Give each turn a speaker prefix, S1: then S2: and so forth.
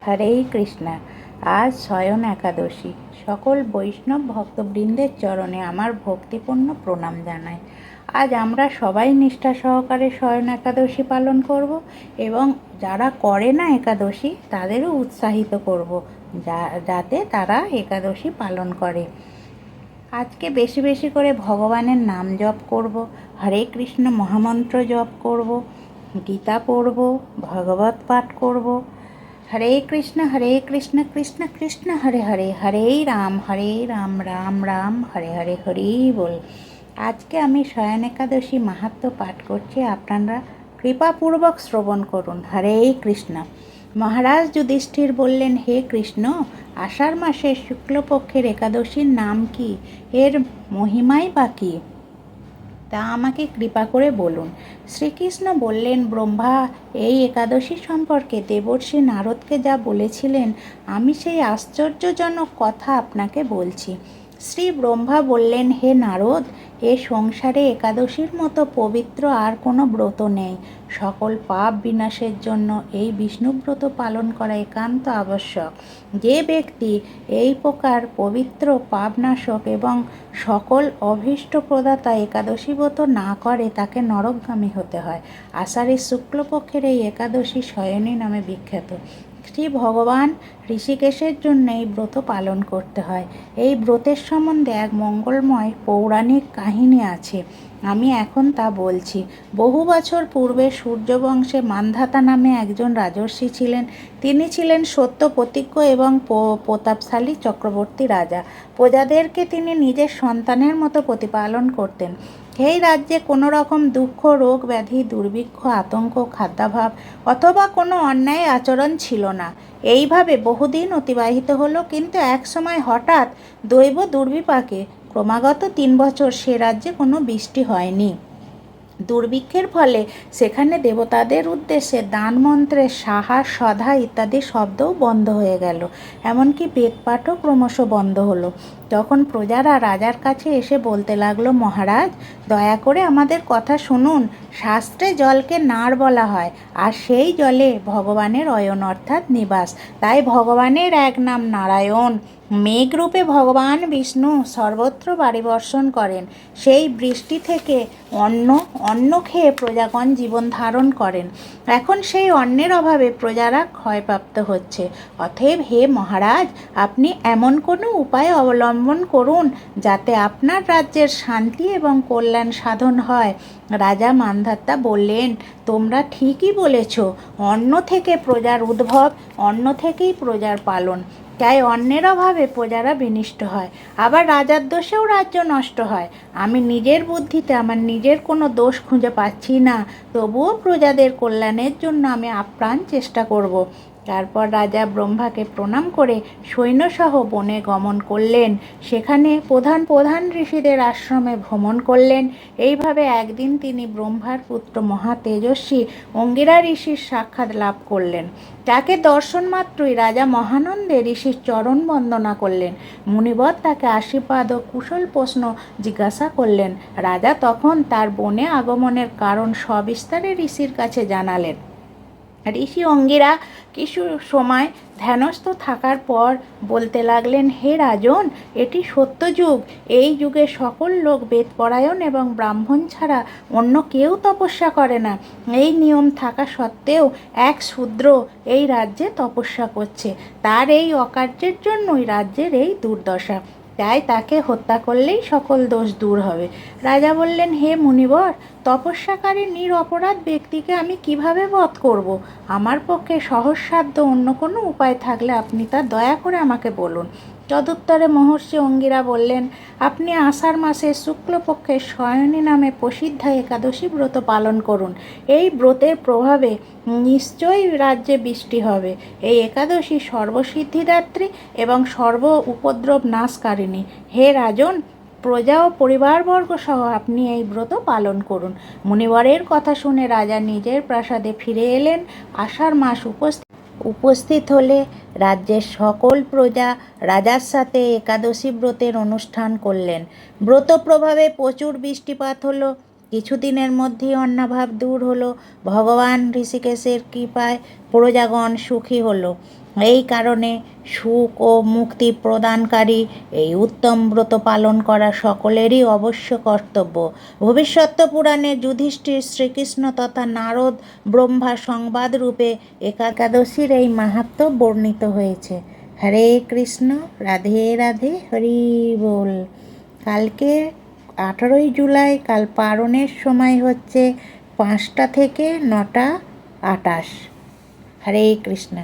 S1: হরেই কৃষ্ণা। আজ শয়ন একাদশী। সকল বৈষ্ণব ভক্তবৃন্দের চরণে আমার ভক্তিপূর্ণ প্রণাম জানাই। আজ আমরা সবাই নিষ্ঠা সহকারে শয়ন একাদশী পালন করব এবং যারা করে না একাদশী তাদেরও উৎসাহিত করব যাতে তারা একাদশী পালন করে। আজকে বেশি বেশি করে ভগবানের নাম জপ করব, হরে কৃষ্ণ মহামন্ত্র জপ করব, গীতা পড়ব, ভাগবত পাঠ করব। হরে কৃষ্ণ কৃষ্ণ কৃষ্ণ হরে হরে, হরে রাম রাম রাম হরে হরে, হরি বল। আজকে আমি শয়ন একাদশী মাহাত্ম্য পাঠ করছি, আপনারা কৃপাপূর্বক শ্রবণ করুন। হরে কৃষ্ণ। মহারাজ যুধিষ্ঠির বললেন, হে কৃষ্ণ, আষাঢ় মাসের শুক্লপক্ষের একাদশীর নাম কি? এর মহিমাই বা কী? তা আমাকে কৃপা করে বলুন। শ্রীকৃষ্ণ বললেন, ব্রহ্মা এই একাদশী সম্পর্কে দেবর্ষি নারদকে যা বলেছিলেন, আমি সেই আশ্চর্যজনক কথা আপনাকে বলছি। শ্রী ব্রহ্মা বললেন, হে নারদ, এ সংসারে একাদশীর মতো পবিত্র আর কোনো ব্রত নেই। সকল পাপ বিনাশের জন্য এই বিষ্ণুব্রত পালন করা একান্ত আবশ্যক। যে ব্যক্তি এই প্রকার পবিত্র পাপনাশক এবং সকল অভীষ্ট প্রদাতা একাদশী ব্রত না করে তাকে নরকগামী হতে হয়। আষাঢ়ের শুক্লপক্ষের এই একাদশী শয়নী নামে বিখ্যাত। শ্রী ভগবান ঋষিকেশের জন্য এই ব্রত পালন করতে হয়। এই ব্রতের সম্বন্ধে এক মঙ্গলময় পৌরাণিক কাহিনী আছে, আমি এখন তা বলছি। বহু বছর পূর্বে সূর্যবংশে মান্ধাতা নামে একজন রাজর্ষি ছিলেন। তিনি ছিলেন সত্য প্রতিজ্ঞ এবং প্রতাপশালী চক্রবর্তী রাজা। প্রজাদেরকে তিনি নিজের সন্তানের মতো প্রতিপালন করতেন। এই রাজ্যে কোনো রকম দুঃখ, রোগ, ব্যাধি, দুর্ভিক্ষ, আতঙ্ক, খাদ্যাভাব অথবা কোনো অন্যায় আচরণ ছিল না। এইভাবে বহুদিন অতিবাহিত হলো, কিন্তু এক সময় হঠাৎ দৈব দুর্বিপাকে ক্রমাগত 3 বছর সে রাজ্যে কোনো বৃষ্টি হয়নি। দুর্ভিক্ষের ফলে সেখানে দেবতাদের উদ্দেশ্যে দান মন্ত্রের সাহা, সধা ইত্যাদি শব্দও বন্ধ হয়ে গেল। এমনকি বেদপাঠও ক্রমশ বন্ধ হলো। তখন প্রজারা রাজার কাছে এসে বলতে লাগলো, মহারাজ, দয়া করে আমাদের কথা শুনুন। শাস্ত্রে জলকে নাড় বলা হয়, আর সেই জলে ভগবানের অয়ন অর্থাৎ নিবাস। তাই ভগবানের এক নাম নারায়ণ। মেঘরূপে ভগবান বিষ্ণু সর্বত্র বাড়ি বর্ষণ করেন। সেই বৃষ্টি থেকে অন্ন খেয়ে প্রজাগণ জীবন ধারণ করেন। এখন সেই অন্নের অভাবে প্রজারা ক্ষয়প্রাপ্ত হচ্ছে। অতএব হে মহারাজ, আপনি এমন কোনো উপায় অবলম্বন করুন যাতে আপনার রাজ্যের শান্তি এবং কল্যাণ সাধন হয়। রাজা মান্ধাতা বললেন, তোমরা ঠিকই বলেছ। অন্ন থেকে প্রজার উদ্ভব, অন্ন থেকেই প্রজার পালন। তাই অন্নের অভাবে প্রজারা বিনষ্ট হয়, আবার রাজার দোষেও রাজ্য নষ্ট হয়। আমি নিজের বুদ্ধিতে আমার নিজের কোনো দোষ খুঁজে পাচ্ছি না, তবুও প্রজাদের কল্যাণের জন্য আমি আপ্রাণ চেষ্টা করব। তারপর রাজা ব্রহ্মাকে প্রণাম করে সৈন্যসহ বনে গমন করলেন। সেখানে প্রধান প্রধান ঋষিদের আশ্রমে ভ্রমণ করলেন। এইভাবে একদিন তিনি ব্রহ্মার পুত্র মহা তেজস্বী অঙ্গিরা ঋষির সাক্ষাৎ লাভ করলেন। তাকে দর্শন মাত্রই রাজা মহানন্দে ঋষির চরণ বন্দনা করলেন। মুনিবর তাকে আশীর্বাদ ও কুশল প্রশ্ন জিজ্ঞাসা করলেন। রাজা তখন তার বনে আগমনের কারণ সবিস্তারে ঋষির কাছে জানালেন। ঋষি অঙ্গিরা কিছু সময় ধ্যানস্থ থাকার পর বলতে লাগলেন, হে রাজন, এটি সত্যযুগ। এই যুগে সকল লোক বেদপরায়ণ এবং ব্রাহ্মণ ছাড়া অন্য কেউ তপস্যা করে না। এই নিয়ম থাকা সত্ত্বেও এক শূদ্র এই রাজ্যে তপস্যা করছে। তার এই অকার্যের জন্যই রাজ্যের এই দুর্দশা। তাই তাকে হত্যা করলেই সকল দোষ দূর হবে। রাজা বললেন, হে মুনিবর, তপস্যাকারী নিরপরাধ ব্যক্তিকে আমি কিভাবে বধ করব? আমার পক্ষে সহজসাধ্য অন্য কোনো উপায় থাকলে আপনি তা দয়া করে আমাকে বলুন। তদুত্তরে মহর্ষি অঙ্গিরা বললেন, আপনি আষাঢ় মাসের শুক্লপক্ষের শয়নী নামে প্রসিদ্ধ একাদশী ব্রত পালন করুন। এই ব্রতের প্রভাবে নিশ্চয়ই রাজ্যে বৃষ্টি হবে। এই একাদশী সর্বসিদ্ধিদাত্রী এবং সর্ব উপদ্রব নাশকারিণী। হে রাজন, প্রজা ও পরিবারবর্গ সহ আপনি এই ব্রত পালন করুন। মুনিবরের কথা শুনে রাজা নিজের প্রাসাদে ফিরে এলেন। আষাঢ় মাস উপস্থিত হলে রাজ্যের সকল প্রজা রাজার সাথে একাদশী ব্রতের অনুষ্ঠান করলেন। ব্রত প্রভাবে প্রচুর বৃষ্টিপাত হলো। কিছুদিনের মধ্যেই অন্নাভাব দূর হলো। ভগবান ঋষিকেশের কৃপায় প্রজাগণ সুখী হলো। এই কারণে সুখ ও মুক্তি প্রদানকারী এই উত্তম ব্রত পালন করা সকলেরই অবশ্য কর্তব্য। ভবিষ্যৎ পুরাণে যুধিষ্ঠির শ্রীকৃষ্ণ তথা নারদ ব্রহ্মা সংবাদ রূপে একাদশীর এই মাহাত্ম্য বর্ণিত হয়েছে। হরে কৃষ্ণ, রাধে রাধে, হরি বল। কালকে 18ই জুলাই, কাল পারণের সময় হচ্ছে 5টা থেকে 9টা 28। হরে কৃষ্ণ।